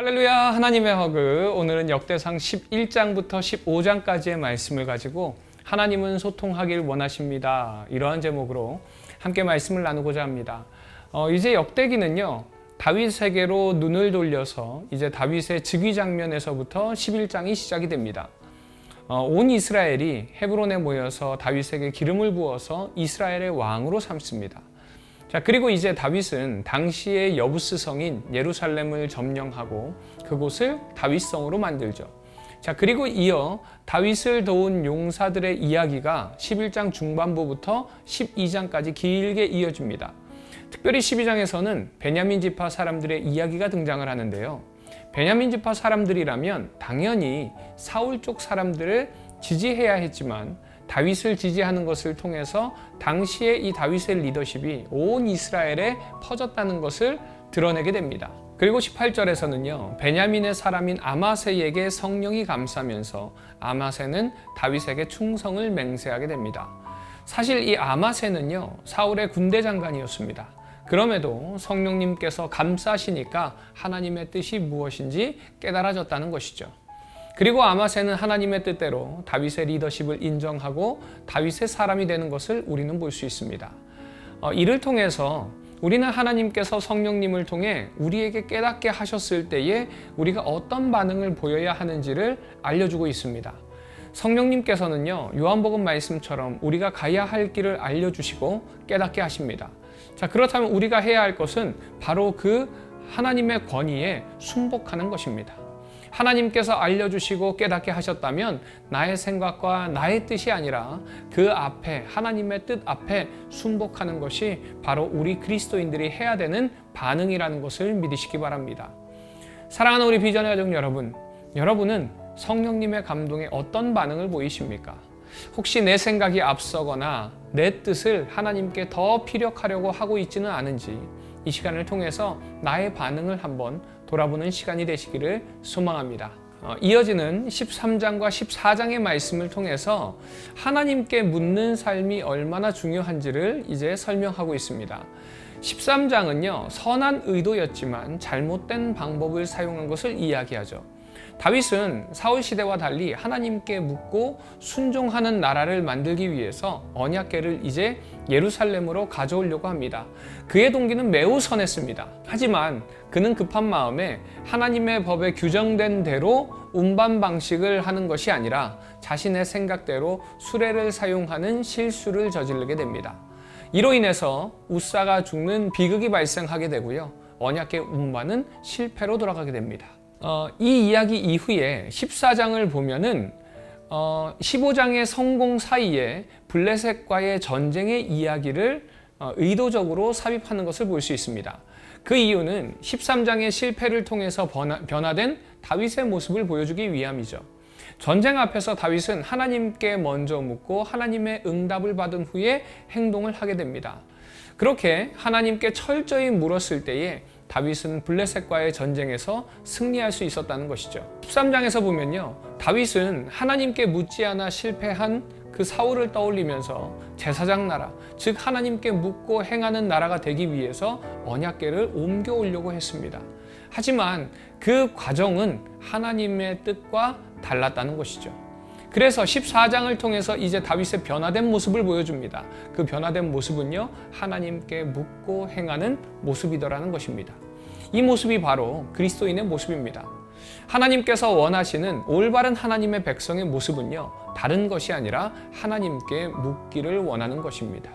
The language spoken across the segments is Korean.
할렐루야. 하나님의 허그. 오늘은 역대상 11장부터 15장까지의 말씀을 가지고 하나님은 소통하길 원하십니다, 이러한 제목으로 함께 말씀을 나누고자 합니다. 이제 역대기는요, 다윗에게로 눈을 돌려서 이제 다윗의 즉위 장면에서부터 11장이 시작이 됩니다. 온 이스라엘이 헤브론에 모여서 다윗에게 기름을 부어서 이스라엘의 왕으로 삼습니다. 자, 그리고 이제 다윗은 당시의 여부스 성인 예루살렘을 점령하고 그곳을 다윗성으로 만들죠. 자, 그리고 이어 다윗을 도운 용사들의 이야기가 11장 중반부부터 12장까지 길게 이어집니다. 특별히 12장에서는 베냐민 지파 사람들의 이야기가 등장을 하는데요. 베냐민 지파 사람들이라면 당연히 사울 쪽 사람들을 지지해야 했지만 다윗을 지지하는 것을 통해서 당시에 이 다윗의 리더십이 온 이스라엘에 퍼졌다는 것을 드러내게 됩니다. 그리고 18절에서는요, 베냐민의 사람인 아마세에게 성령이 감싸면서 아마세는 다윗에게 충성을 맹세하게 됩니다. 사실 이 아마세는요, 사울의 군대 장관이었습니다. 그럼에도 성령님께서 감싸시니까 하나님의 뜻이 무엇인지 깨달아졌다는 것이죠. 그리고 아마세는 하나님의 뜻대로 다윗의 리더십을 인정하고 다윗의 사람이 되는 것을 우리는 볼 수 있습니다. 이를 통해서 우리는 하나님께서 성령님을 통해 우리에게 깨닫게 하셨을 때에 우리가 어떤 반응을 보여야 하는지를 알려주고 있습니다. 성령님께서는요, 요한복음 말씀처럼 우리가 가야 할 길을 알려주시고 깨닫게 하십니다. 자, 그렇다면 우리가 해야 할 것은 바로 그 하나님의 권위에 순복하는 것입니다. 하나님께서 알려주시고 깨닫게 하셨다면 나의 생각과 나의 뜻이 아니라 그 앞에 하나님의 뜻 앞에 순복하는 것이 바로 우리 그리스도인들이 해야 되는 반응이라는 것을 믿으시기 바랍니다. 사랑하는 우리 비전의 가족 여러분, 여러분은 성령님의 감동에 어떤 반응을 보이십니까? 혹시 내 생각이 앞서거나 내 뜻을 하나님께 더 피력하려고 하고 있지는 않은지 이 시간을 통해서 나의 반응을 한번 돌아보는 시간이 되시기를 소망합니다. 이어지는 13장과 14장의 말씀을 통해서 하나님께 묻는 삶이 얼마나 중요한지를 이제 설명하고 있습니다. 13장은요, 선한 의도였지만 잘못된 방법을 사용한 것을 이야기하죠. 다윗은 사울 시대와 달리 하나님께 묻고 순종하는 나라를 만들기 위해서 언약궤를 이제 예루살렘으로 가져오려고 합니다. 그의 동기는 매우 선했습니다. 하지만 그는 급한 마음에 하나님의 법에 규정된 대로 운반 방식을 하는 것이 아니라 자신의 생각대로 수레를 사용하는 실수를 저지르게 됩니다. 이로 인해서 우사가 죽는 비극이 발생하게 되고요, 언약궤 운반은 실패로 돌아가게 됩니다. 이 이야기 이후에 14장을 보면은 15장의 성공 사이에 블레셋과의 전쟁의 이야기를 의도적으로 삽입하는 것을 볼 수 있습니다. 그 이유는 13장의 실패를 통해서 변화된 다윗의 모습을 보여주기 위함이죠. 전쟁 앞에서 다윗은 하나님께 먼저 묻고 하나님의 응답을 받은 후에 행동을 하게 됩니다. 그렇게 하나님께 철저히 물었을 때에 다윗은 블레셋과의 전쟁에서 승리할 수 있었다는 것이죠. 13장에서 보면요, 다윗은 하나님께 묻지 않아 실패한 그 사울을 떠올리면서 제사장 나라, 즉 하나님께 묻고 행하는 나라가 되기 위해서 언약궤를 옮겨오려고 했습니다. 하지만 그 과정은 하나님의 뜻과 달랐다는 것이죠. 그래서 14장을 통해서 이제 다윗의 변화된 모습을 보여줍니다. 그 변화된 모습은요, 하나님께 묻고 행하는 모습이더라는 것입니다. 이 모습이 바로 그리스도인의 모습입니다. 하나님께서 원하시는 올바른 하나님의 백성의 모습은요, 다른 것이 아니라 하나님께 묻기를 원하는 것입니다.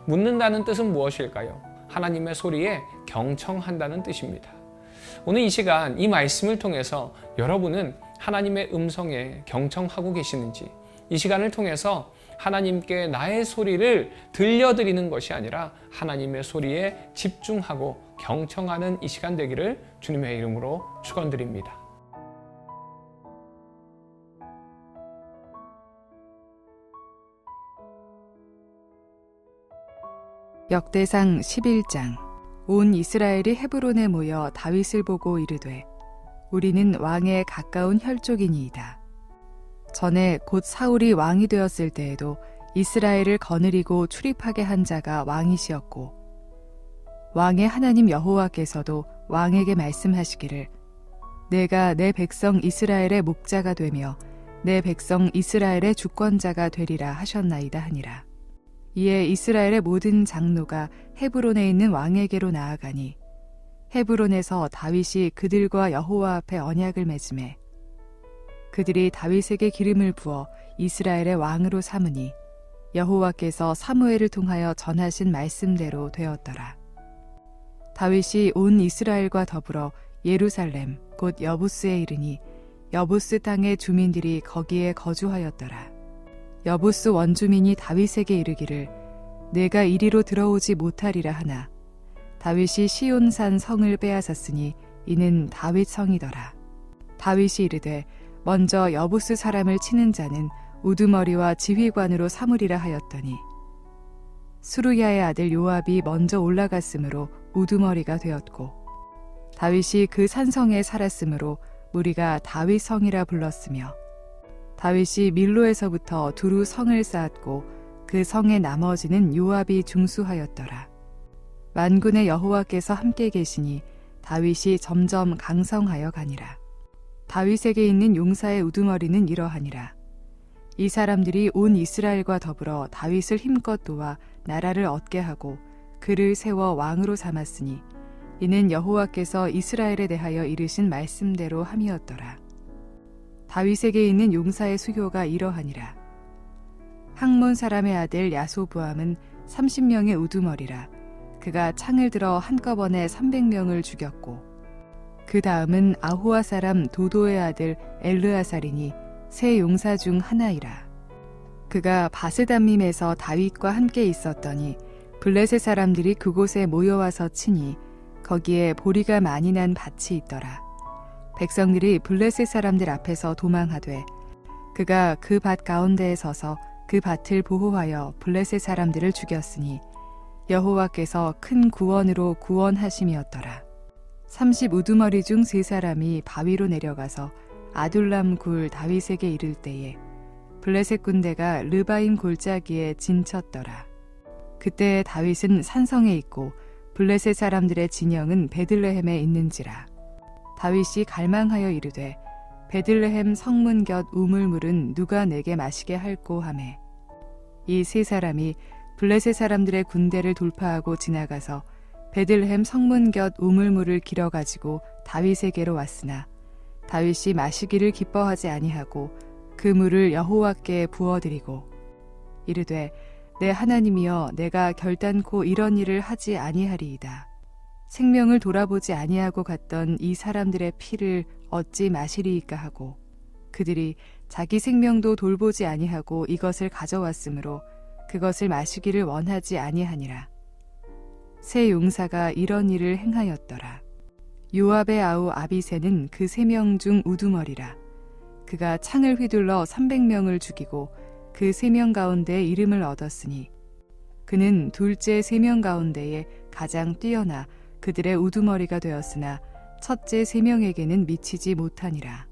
묻는다는 뜻은 무엇일까요? 하나님의 소리에 경청한다는 뜻입니다. 오늘 이 시간 이 말씀을 통해서 여러분은 하나님의 음성에 경청하고 계시는지, 이 시간을 통해서 하나님께 나의 소리를 들려드리는 것이 아니라 하나님의 소리에 집중하고 경청하는 이 시간 되기를 주님의 이름으로 축원드립니다. 역대상 11장. 온 이스라엘이 헤브론에 모여 다윗을 보고 이르되 우리는 왕에 가까운 혈족이니이다. 전에 곧 사울이 왕이 되었을 때에도 이스라엘을 거느리고 출입하게 한 자가 왕이시었고 왕의 하나님 여호와께서도 왕에게 말씀하시기를 내가 내 백성 이스라엘의 목자가 되며 내 백성 이스라엘의 주권자가 되리라 하셨나이다 하니라. 이에 이스라엘의 모든 장로가 헤브론에 있는 왕에게로 나아가니 헤브론에서 다윗이 그들과 여호와 앞에 언약을 맺음에 그들이 다윗에게 기름을 부어 이스라엘의 왕으로 삼으니 여호와께서 사무엘을 통하여 전하신 말씀대로 되었더라. 다윗이 온 이스라엘과 더불어 예루살렘 곧 여부스에 이르니 여부스 땅의 주민들이 거기에 거주하였더라. 여부스 원주민이 다윗에게 이르기를 내가 이리로 들어오지 못하리라 하나 다윗이 시온산 성을 빼앗았으니 이는 다윗 성이더라. 다윗이 이르되 먼저 여부스 사람을 치는 자는 우두머리와 지휘관으로 삼으리라 하였더니 수루야의 아들 요압이 먼저 올라갔으므로 우두머리가 되었고 다윗이 그 산성에 살았으므로 무리가 다윗 성이라 불렀으며 다윗이 밀로에서부터 두루 성을 쌓았고 그 성의 나머지는 요압이 중수하였더라. 만군의 여호와께서 함께 계시니 다윗이 점점 강성하여 가니라. 다윗에게 있는 용사의 우두머리는 이러하니라. 이 사람들이 온 이스라엘과 더불어 다윗을 힘껏 도와 나라를 얻게 하고 그를 세워 왕으로 삼았으니 이는 여호와께서 이스라엘에 대하여 이르신 말씀대로 함이었더라. 다윗에게 있는 용사의 수효가 이러하니라. 학몬 사람의 아들 야소부암은 30명의 우두머리라. 그가 창을 들어 한꺼번에 300명을 죽였고 그 다음은 아호아 사람 도도의 아들 엘르아살이니 세 용사 중 하나이라. 그가 바스담밈에서 다윗과 함께 있었더니 블레셋 사람들이 그곳에 모여와서 치니 거기에 보리가 많이 난 밭이 있더라. 백성들이 블레셋 사람들 앞에서 도망하되 그가 그 밭 가운데에 서서 그 밭을 보호하여 블레셋 사람들을 죽였으니 여호와께서 큰 구원으로 구원하심이었더라. 30 우두머리 중 3사람이 바위로 내려가서 아둘람 굴 다윗에게 이를 때에 블레셋 군대가 르바임 골짜기에 진쳤더라. 그때 다윗은 산성에 있고 블레셋 사람들의 진영은 베들레헴에 있는지라. 다윗이 갈망하여 이르되 베들레헴 성문 곁 우물물은 누가 내게 마시게 할꼬 하매 이 3사람이 블레셋 사람들의 군대를 돌파하고 지나가서 베들레헴 성문 곁 우물물을 길어가지고 다윗에게로 왔으나 다윗이 마시기를 기뻐하지 아니하고 그 물을 여호와께 부어드리고 이르되 내 하나님이여 내가 결단코 이런 일을 하지 아니하리이다. 생명을 돌아보지 아니하고 갔던 이 사람들의 피를 어찌 마시리이까 하고 그들이 자기 생명도 돌보지 아니하고 이것을 가져왔으므로 그것을 마시기를 원하지 아니하니라. 세 용사가 이런 일을 행하였더라. 요압의 아우 아비새는 그 3명 중 우두머리라. 그가 창을 휘둘러 300명을 죽이고 그 3명 가운데 이름을 얻었으니 그는 둘째 3명 가운데에 가장 뛰어나 그들의 우두머리가 되었으나 첫째 3명에게는 미치지 못하니라.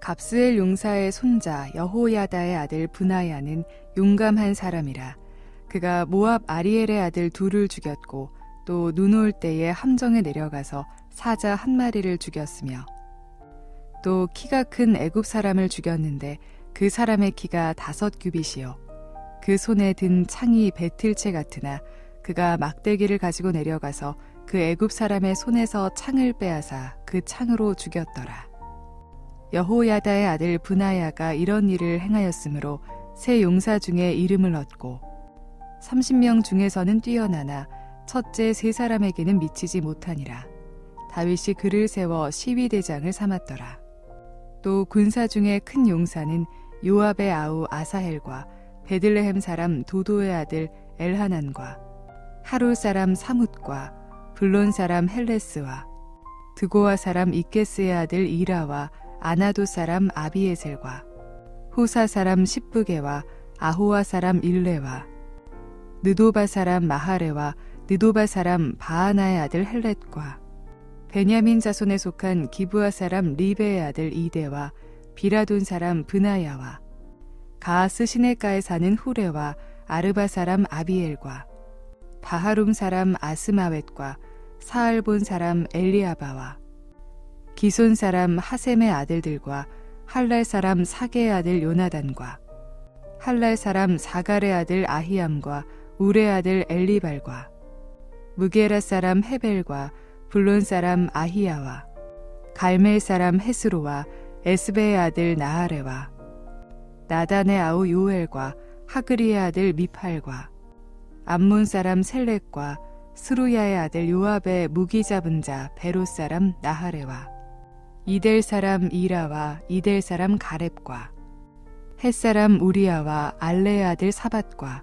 갑스엘 용사의 손자 여호야다의 아들 브나야는 용감한 사람이라. 그가 모압 아리엘의 아들 둘을 죽였고 또 눈 올 때에 함정에 내려가서 사자 1마리를 죽였으며 또 키가 큰 애굽 사람을 죽였는데 그 사람의 키가 5규빗이요 그 손에 든 창이 배틀채 같으나 그가 막대기를 가지고 내려가서 그 애굽 사람의 손에서 창을 빼앗아 그 창으로 죽였더라. 여호야다의 아들 브나야가 이런 일을 행하였으므로 세 용사 중에 이름을 얻고 30명 중에서는 뛰어나나 첫째 3사람에게는 미치지 못하니라. 다윗이 그를 세워 시위대장을 삼았더라. 또 군사 중에 큰 용사는 요압의 아우 아사헬과 베들레헴 사람 도도의 아들 엘하난과 하룰 사람 사뭇과 블론 사람 헬레스와 드고아 사람 이게스의 아들 이라와 아나도 사람 아비에셀과 후사 사람 십부게와 아호아 사람 일레와 느도바 사람 마하레와 느도바 사람 바하나의 아들 헬렛과 베냐민 자손에 속한 기브아 사람 리베의 아들 이데와 비라돈 사람 브나야와 가하스 시내가에 사는 후레와 아르바 사람 아비엘과 바하룸 사람 아스마웻과 사알본 사람 엘리아바와 기손 사람 하셈의 아들들과 할랄 사람 사게의 아들 요나단과 할랄 사람 사갈의 아들 아히암과 울의 아들 엘리발과 무게라 사람 헤벨과 블론 사람 아히야와 갈멜 사람 헤스로와 에스베의 아들 나하레와 나단의 아우 요엘과 하그리의 아들 미팔과 암몬 사람 셀렉과 스루야의 아들 요압의 무기 잡은 자 베롯 사람 나하레와 이델 사람 이라와 이델 사람 가렙과 헷 사람 우리야와 알레의 아들 사밧과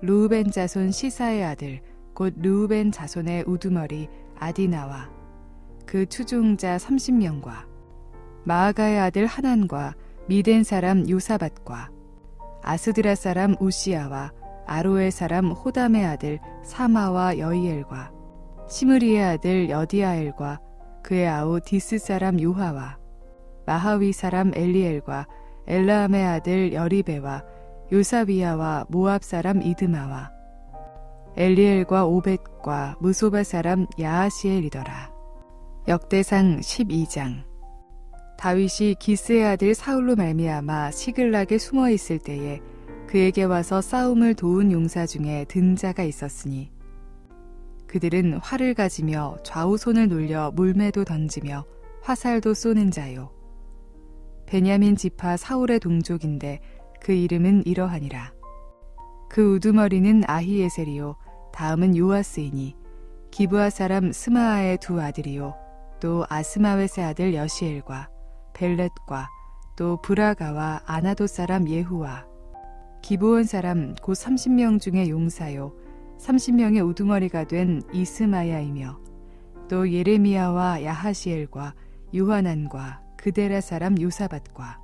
루우벤 자손 시사의 아들 곧 루우벤 자손의 우두머리 아디나와 그 추종자 30명과 마아가의 아들 하난과 미덴 사람 요사밧과 아스드라 사람 우시야와 아로의 사람 호담의 아들 사마와 여이엘과 시므리의 아들 여디아엘과 그의 아우 디스 사람 요하와 마하위 사람 엘리엘과 엘라함의 아들 여리베와 요사비야와 모압 사람 이드마와 엘리엘과 오벳과 무소바 사람 야하시엘이더라. 역대상 12장. 다윗이 기스의 아들 사울로 말미암아 시글락에 숨어 있을 때에 그에게 와서 싸움을 도운 용사 중에 든 자가 있었으니 그들은 활을 가지며 좌우손을 놀려 물매도 던지며 화살도 쏘는 자요. 베냐민 지파 사울의 동족인데 그 이름은 이러하니라. 그 우두머리는 아히에셀이요 다음은 요아스이니 기브아 사람 스마아의 두 아들이요 또 아스마웻의 아들 여시엘과 벨렛과 또 브라가와 아나도 사람 예후와 기브온 사람 곧 30명 중에 용사요 30명의 우두머리가 된 이스마야이며 또 예레미야와 야하시엘과 요하난과 그데라 사람 요사밧과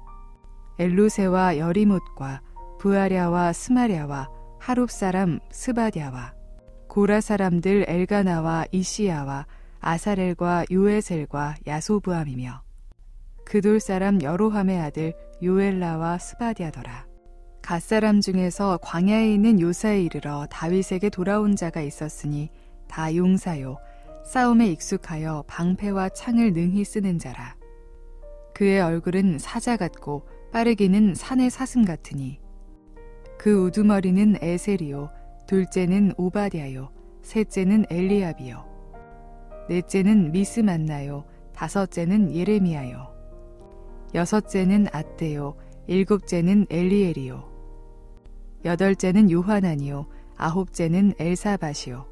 엘루세와 여리못과 부아랴와 스마랴와 하룹 사람 스바랴와 고라 사람들 엘가나와 이시야와 아사렐과 요에셀과 야소부함이며 그돌 사람 여로함의 아들 요엘라와 스바디아더라. 갓 사람 중에서 광야에 있는 요사에 이르러 다윗에게 돌아온 자가 있었으니 다 용사요 싸움에 익숙하여 방패와 창을 능히 쓰는 자라. 그의 얼굴은 사자 같고 빠르기는 산의 사슴 같으니 그 우두머리는 에셀이요 둘째는 오바댜요 셋째는 엘리압이요 넷째는 미스만나요 다섯째는 예레미야요 여섯째는 앗대요 일곱째는 엘리엘이요 여덟째는 요하난이요 아홉째는 엘사밧이요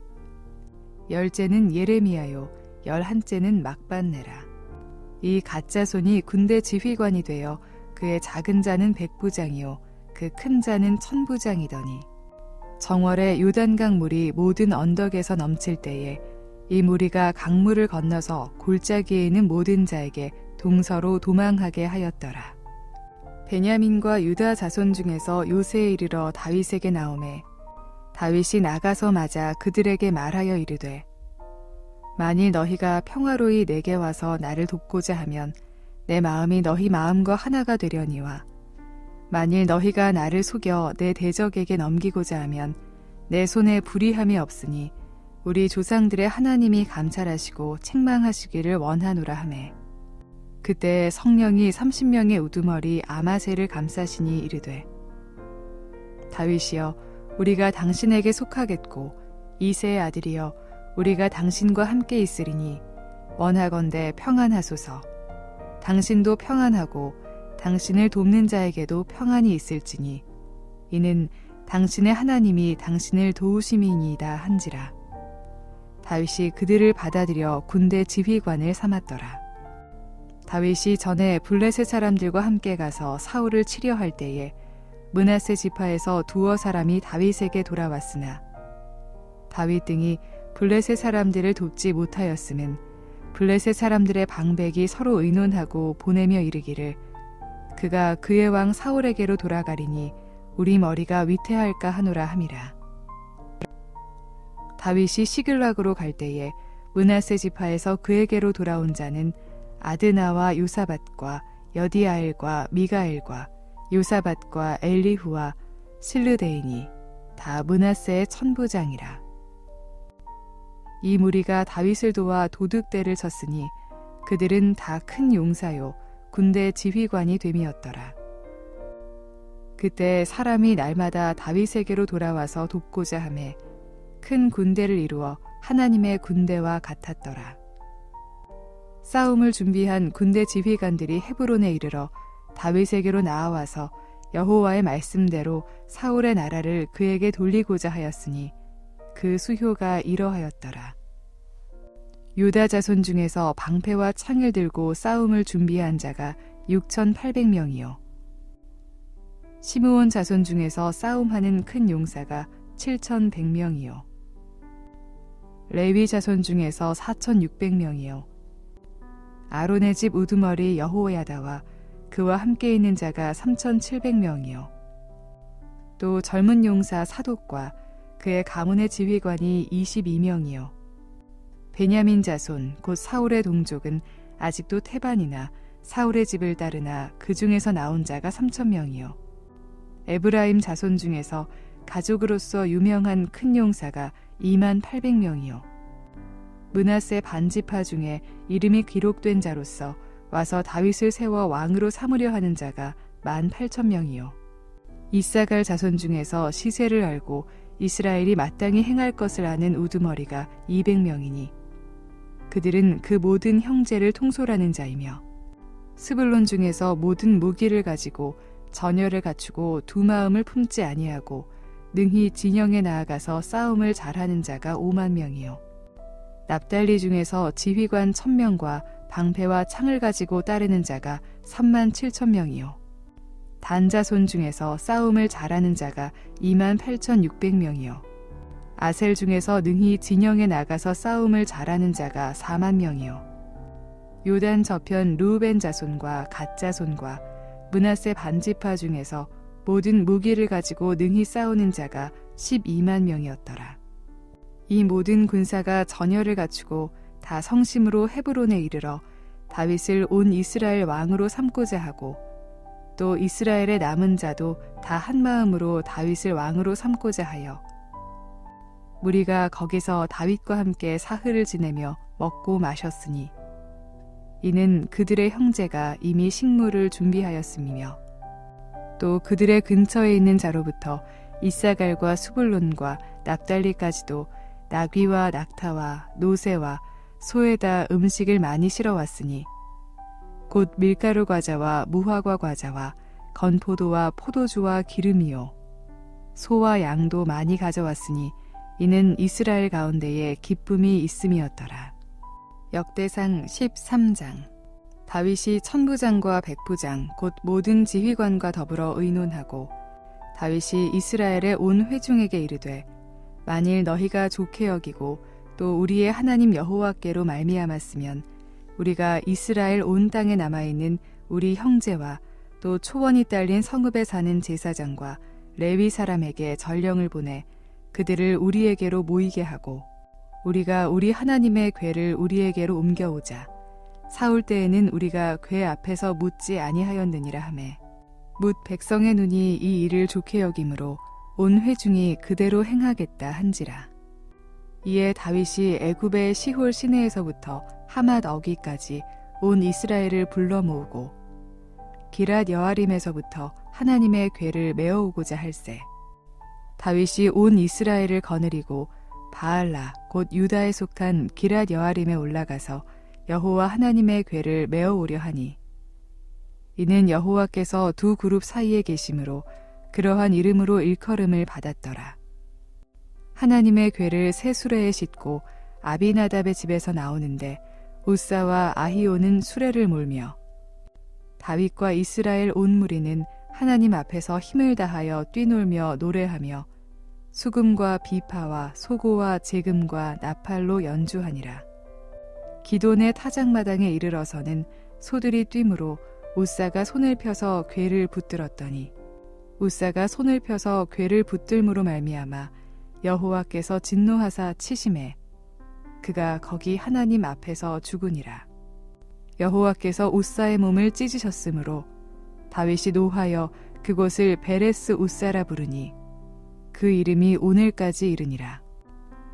열째는 예레미야요 열한째는 막반네라. 이 가짜 손이 군대 지휘관이 되어 그의 작은 자는 백부장이요 그 큰 자는 천부장이더니 정월에 요단강 물이 모든 언덕에서 넘칠 때에 이 무리가 강물을 건너서 골짜기에 있는 모든 자에게 동서로 도망하게 하였더라. 베냐민과 유다 자손 중에서 요새에 이르러 다윗에게 나오매 다윗이 나가서 맞아 그들에게 말하여 이르되 만일 너희가 평화로이 내게 와서 나를 돕고자 하면 내 마음이 너희 마음과 하나가 되려니와 만일 너희가 나를 속여 내 대적에게 넘기고자 하면 내 손에 불의함이 없으니 우리 조상들의 하나님이 감찰하시고 책망하시기를 원하노라 하매 그때 성령이 30명의 우두머리 아마새를 감싸시니 이르되 다윗이여 우리가 당신에게 속하겠고 이새의 아들이여 우리가 당신과 함께 있으리니 원하건대 평안하소서. 당신도 평안하고 당신을 돕는 자에게도 평안이 있을지니 이는 당신의 하나님이 당신을 도우심이니이다 한지라. 다윗이 그들을 받아들여 군대 지휘관을 삼았더라. 다윗이 전에 블레셋 사람들과 함께 가서 사울을 치려 할 때에 므낫세 지파에서 두어 사람이 다윗에게 돌아왔으나 다윗 등이 블레셋 사람들을 돕지 못하였음은 블레셋 사람들의 방백이 서로 의논하고 보내며 이르기를 그가 그의 왕 사울에게로 돌아가리니 우리 머리가 위태할까 하노라 함이라. 다윗이 시글락으로 갈 때에 므낫세 지파에서 그에게로 돌아온 자는 아드나와 요사밧과 여디아엘과 미가엘과 요사밧과 엘리후와 실르데이니 다 므낫세의 천부장이라. 이 무리가 다윗을 도와 도둑대를 쳤으니 그들은 다 큰 용사요 군대 지휘관이 됨이었더라. 그때 사람이 날마다 다윗에게로 돌아와서 돕고자 하매 큰 군대를 이루어 하나님의 군대와 같았더라. 싸움을 준비한 군대 지휘관들이 헤브론에 이르러 다윗에게로 나아와서 여호와의 말씀대로 사울의 나라를 그에게 돌리고자 하였으니 그 수효가 이러하였더라. 유다 자손 중에서 방패와 창을 들고 싸움을 준비한 자가 6,800명이요. 시므온 자손 중에서 싸움하는 큰 용사가 7,100명이요. 레위 자손 중에서 4,600명이요. 아론의 집 우두머리 여호야다와 그와 함께 있는 자가 3,700명이요. 또 젊은 용사 사독과 그의 가문의 지휘관이 22명이요. 베냐민 자손 곧 사울의 동족은 아직도 태반이나 사울의 집을 따르나 그 중에서 나온 자가 3,000명이요. 에브라임 자손 중에서 가족으로서 유명한 큰 용사가 28,000명이요. 므낫세 반지파 중에 이름이 기록된 자로서 와서 다윗을 세워 왕으로 삼으려 하는 자가 18,000명이요. 이사갈 자손 중에서 시세를 알고 이스라엘이 마땅히 행할 것을 아는 우두머리가 200명이니 그들은 그 모든 형제를 통솔하는 자이며 스불론 중에서 모든 무기를 가지고 전열을 갖추고 두 마음을 품지 아니하고 능히 진영에 나아가서 싸움을 잘하는 자가 50,000명이요. 납달리 중에서 지휘관 1,000명과 방패와 창을 가지고 따르는 자가 37,000명이요. 단 자손 중에서 싸움을 잘하는 자가 28,600명이요. 아셀 중에서 능히 진영에 나가서 싸움을 잘하는 자가 40,000명이요. 요단 저편 루벤 자손과 갓 자손과 므낫세 반지파 중에서 모든 무기를 가지고 능히 싸우는 자가 120,000명이었더라. 이 모든 군사가 전열을 갖추고 다 성심으로 헤브론에 이르러 다윗을 온 이스라엘 왕으로 삼고자 하고 또 이스라엘의 남은 자도 다 한마음으로 다윗을 왕으로 삼고자 하여 무리가 거기서 다윗과 함께 사흘을 지내며 먹고 마셨으니 이는 그들의 형제가 이미 식물을 준비하였음이며 또 그들의 근처에 있는 자로부터 이사갈과 수불론과 납달리까지도 나귀와 낙타와 노새와 소에다 음식을 많이 실어왔으니 곧 밀가루 과자와 무화과 과자와 건포도와 포도주와 기름이요 소와 양도 많이 가져왔으니 이는 이스라엘 가운데에 기쁨이 있음이었더라. 역대상 13장. 다윗이 천부장과 백부장 곧 모든 지휘관과 더불어 의논하고 다윗이 이스라엘의 온 회중에게 이르되 만일 너희가 좋게 여기고 또 우리의 하나님 여호와께로 말미암았으면 우리가 이스라엘 온 땅에 남아있는 우리 형제와 또 초원이 딸린 성읍에 사는 제사장과 레위 사람에게 전령을 보내 그들을 우리에게로 모이게 하고 우리가 우리 하나님의 궤를 우리에게로 옮겨오자. 사울 때에는 우리가 궤 앞에서 묻지 아니하였느니라 하매 뭇 백성의 눈이 이 일을 좋게 여김으로 온 회중이 그대로 행하겠다 한지라. 이에 다윗이 애굽의 시홀 시내에서부터 하맛 어기까지 온 이스라엘을 불러 모으고 기랏 여아림에서부터 하나님의 궤를 메어오고자 할세. 다윗이 온 이스라엘을 거느리고 바알라 곧 유다에 속한 기랏 여아림에 올라가서 여호와 하나님의 궤를 메어오려 하니 이는 여호와께서 두 그룹 사이에 계심으로 그러한 이름으로 일컬음을 받았더라. 하나님의 궤를 새 수레에 싣고 아비나답의 집에서 나오는데 우사와 아히오는 수레를 몰며 다윗과 이스라엘 온 무리는 하나님 앞에서 힘을 다하여 뛰놀며 노래하며 수금과 비파와 소고와 제금과 나팔로 연주하니라. 기돈의 타작마당에 이르러서는 소들이 뛰므로 우사가 손을 펴서 궤를 붙들었더니 우사가 손을 펴서 궤를 붙들므로 말미암아 여호와께서 진노하사 치심해 그가 거기 하나님 앞에서 죽으니라. 여호와께서 우사의 몸을 찢으셨으므로 다윗이 노하여 그곳을 베레스 우사라 부르니 그 이름이 오늘까지 이르니라.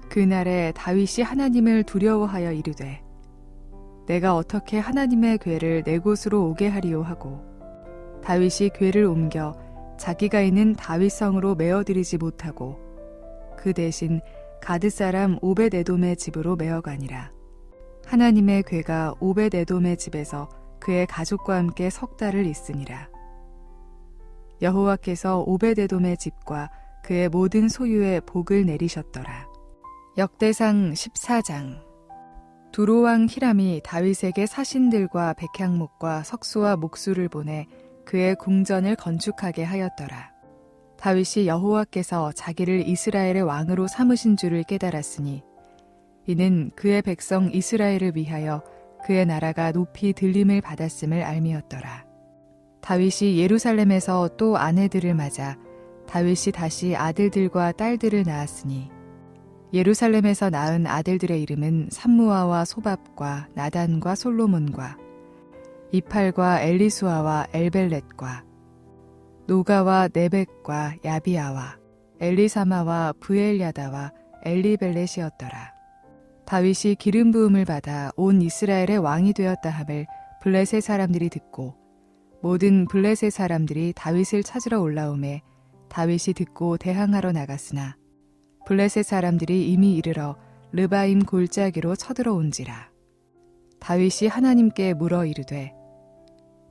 그날에 다윗이 하나님을 두려워하여 이르되 내가 어떻게 하나님의 궤를 내 곳으로 오게 하리요 하고 다윗이 궤를 옮겨 자기가 있는 다윗성으로 메어들이지 못하고 그 대신 가드 사람 오벳에돔의 집으로 메어가니라. 하나님의 궤가 오벳에돔의 집에서 그의 가족과 함께 석 달을 있으니라. 여호와께서 오벳에돔의 집과 그의 모든 소유에 복을 내리셨더라. 역대상 14장. 두로왕 히람이 다윗에게 사신들과 백향목과 석수와 목수를 보내 그의 궁전을 건축하게 하였더라. 다윗이 여호와께서 자기를 이스라엘의 왕으로 삼으신 줄을 깨달았으니 이는 그의 백성 이스라엘을 위하여 그의 나라가 높이 들림을 받았음을 알미었더라. 다윗이 예루살렘에서 또 아내들을 맞아 다윗이 다시 아들들과 딸들을 낳았으니 예루살렘에서 낳은 아들들의 이름은 삼무아와 소밥과 나단과 솔로몬과 이팔과 엘리수아와 엘벨렛과 노가와 네벡과 야비아와 엘리사마와 브엘야다와 엘리벨렛이었더라. 다윗이 기름 부음을 받아 온 이스라엘의 왕이 되었다 함을 블레셋 사람들이 듣고 모든 블레셋 사람들이 다윗을 찾으러 올라오매 다윗이 듣고 대항하러 나갔으나 블레셋 사람들이 이미 이르러 르바임 골짜기로 쳐들어온지라. 다윗이 하나님께 물어 이르되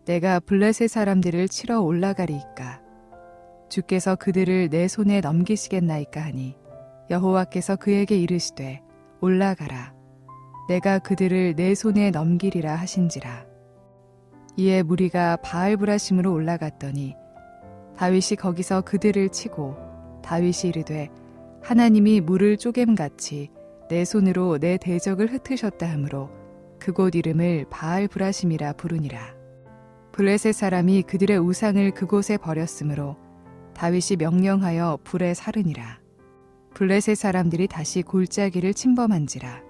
내가 블레셋 사람들을 치러 올라가리이까 주께서 그들을 내 손에 넘기시겠나이까 하니 여호와께서 그에게 이르시되 올라가라 내가 그들을 내 손에 넘기리라 하신지라. 이에 무리가 바알브라심으로 올라갔더니 다윗이 거기서 그들을 치고 다윗이 이르되 하나님이 물을 쪼갰같이 내 손으로 내 대적을 흩으셨다 하므로 그곳 이름을 바알브라심이라 부르니라. 블레셋 사람이 그들의 우상을 그곳에 버렸으므로 다윗이 명령하여 불에 사르니라. 블레셋 사람들이 다시 골짜기를 침범한지라.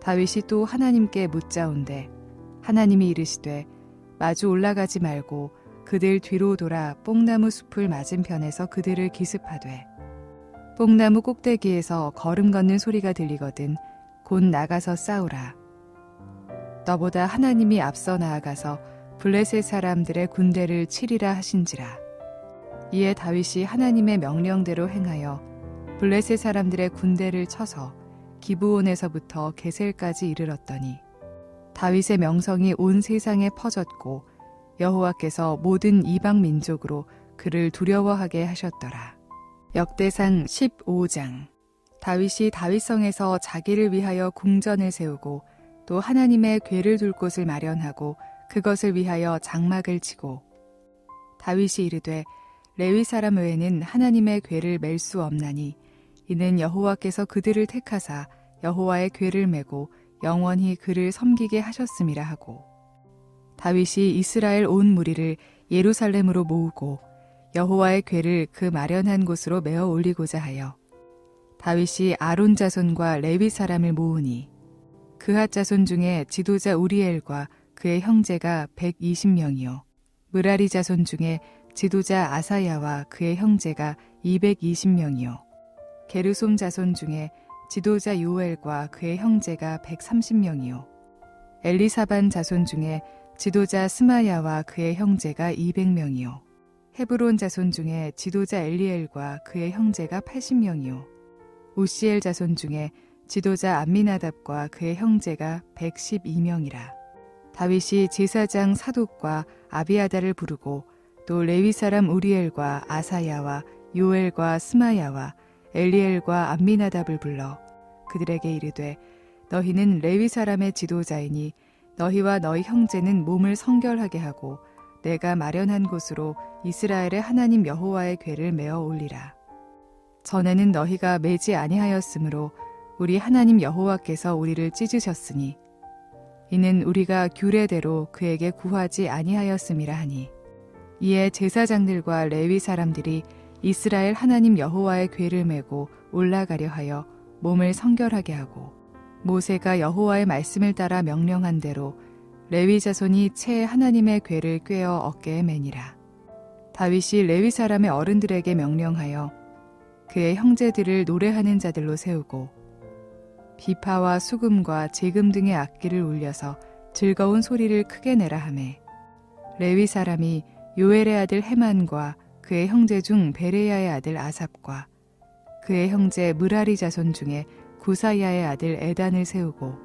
다윗이 또 하나님께 묻자온대 하나님이 이르시되 마주 올라가지 말고 그들 뒤로 돌아 뽕나무 숲을 맞은편에서 그들을 기습하되 뽕나무 꼭대기에서 걸음 걷는 소리가 들리거든 곧 나가서 싸우라. 너보다 하나님이 앞서 나아가서 블레셋 사람들의 군대를 치리라 하신지라. 이에 다윗이 하나님의 명령대로 행하여 블레셋 사람들의 군대를 쳐서 기브온에서부터 게셀까지 이르렀더니 다윗의 명성이 온 세상에 퍼졌고 여호와께서 모든 이방 민족으로 그를 두려워하게 하셨더라. 역대상 15장. 다윗이 다윗성에서 자기를 위하여 궁전을 세우고 또 하나님의 궤를 둘 곳을 마련하고 그것을 위하여 장막을 치고 다윗이 이르되 레위 사람 외에는 하나님의 궤를 맬 수 없나니 이는 여호와께서 그들을 택하사 여호와의 궤를 메고 영원히 그를 섬기게 하셨음이라 하고 다윗이 이스라엘 온 무리를 예루살렘으로 모으고 여호와의 궤를 그 마련한 곳으로 메어 올리고자 하여 다윗이 아론 자손과 레위 사람을 모으니 그핫 자손 중에 지도자 우리엘과 그의 형제가 120명이요 므라리 자손 중에 지도자 아사야와 그의 형제가 220명이요 게르솜 자손 중에 지도자 요엘과 그의 형제가 130명이요 엘리사반 자손 중에 지도자 스마야와 그의 형제가 200명이요 헤브론 자손 중에 지도자 엘리엘과 그의 형제가 80명이요 우시엘 자손 중에 지도자 암미나답과 그의 형제가 112명이라. 다윗이 제사장 사독과 아비아다를 부르고 또 레위 사람 우리엘과 아사야와 요엘과 스마야와 엘리엘과 암미나답을 불러 그들에게 이르되 너희는 레위 사람의 지도자이니 너희와 너희 형제는 몸을 성결하게 하고 내가 마련한 곳으로 이스라엘의 하나님 여호와의 궤를 메어 올리라. 전에는 너희가 매지 아니하였으므로 우리 하나님 여호와께서 우리를 찢으셨으니 이는 우리가 규례대로 그에게 구하지 아니하였음이라 하니 이에 제사장들과 레위 사람들이 이스라엘 하나님 여호와의 궤를 메고 올라가려 하여 몸을 성결하게 하고 모세가 여호와의 말씀을 따라 명령한 대로 레위 자손이 채 하나님의 궤를 꿰어 어깨에 매니라. 다윗이 레위 사람의 어른들에게 명령하여 그의 형제들을 노래하는 자들로 세우고 비파와 수금과 제금 등의 악기를 울려서 즐거운 소리를 크게 내라 하매 레위 사람이 요엘의 아들 헤만과 그의 형제 중 베레야의 아들 아삽과 그의 형제 무라리 자손 중에 구사야의 아들 에단을 세우고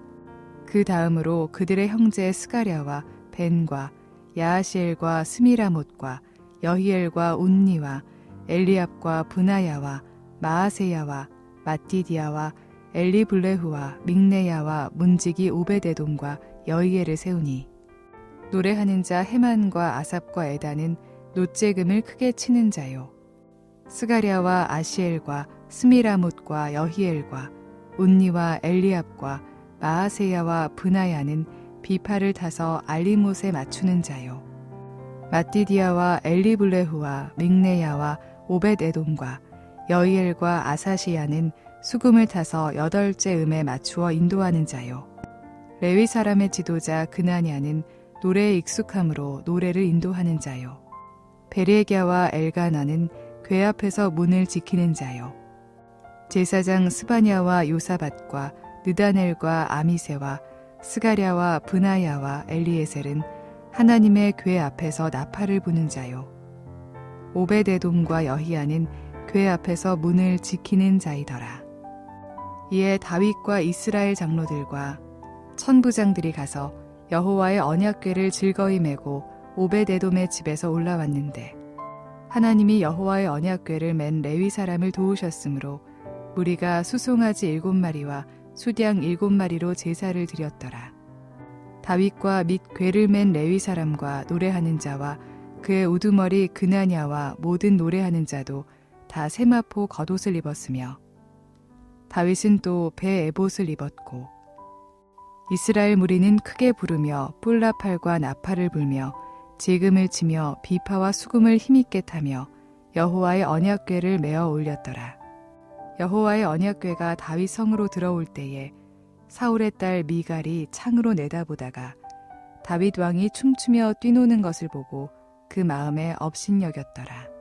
그 다음으로 그들의 형제 스가랴와 벤과 야하시엘과 스미라못과 여히엘과 운니와 엘리압과 브나야와 마아세야와 마띠디아와 엘리블레후와 믹네야와 문지기 오베데돔과 여히엘을 세우니 노래하는 자 헤만과 아삽과 에단은 노재금을 크게 치는 자요 스가랴와 아시엘과 스미라못과 여히엘과 운니와 엘리압과 마아세야와 브나야는 비파를 타서 알리못에 맞추는 자요 마띠디아와 엘리블레후와 믹네야와 오벳에돔과 여히엘과 아사시야는 수금을 타서 8째 음에 맞추어 인도하는 자요 레위 사람의 지도자 그나냐는 노래에 익숙함으로 노래를 인도하는 자요 베레갸와 엘가나는 궤 앞에서 문을 지키는 자요 제사장 스바냐와 요사밧과 느다넬과 아미세와 스가랴와 브나야와 엘리에셀은 하나님의 궤 앞에서 나팔을 부는 자요 오베데돔과 여히야는 궤 앞에서 문을 지키는 자이더라. 이에 다윗과 이스라엘 장로들과 천부장들이 가서 여호와의 언약궤를 즐거이 메고 오베데돔의 집에서 올라왔는데 하나님이 여호와의 언약궤를 맨 레위 사람을 도우셨으므로 무리가 수송아지 7마리와 수량 7마리로 제사를 드렸더라. 다윗과 및 궤를 맨 레위 사람과 노래하는 자와 그의 우두머리 그나냐와 모든 노래하는 자도 다 세마포 겉옷을 입었으며 다윗은 또 배 에봇을 입었고 이스라엘 무리는 크게 부르며 뿔나팔과 나팔을 불며 지금을 치며 비파와 수금을 힘있게 타며 여호와의 언약궤를 메어 올렸더라. 여호와의 언약궤가 다윗 성으로 들어올 때에 사울의 딸 미갈이 창으로 내다보다가 다윗 왕이 춤추며 뛰노는 것을 보고 그 마음에 업신여겼더라.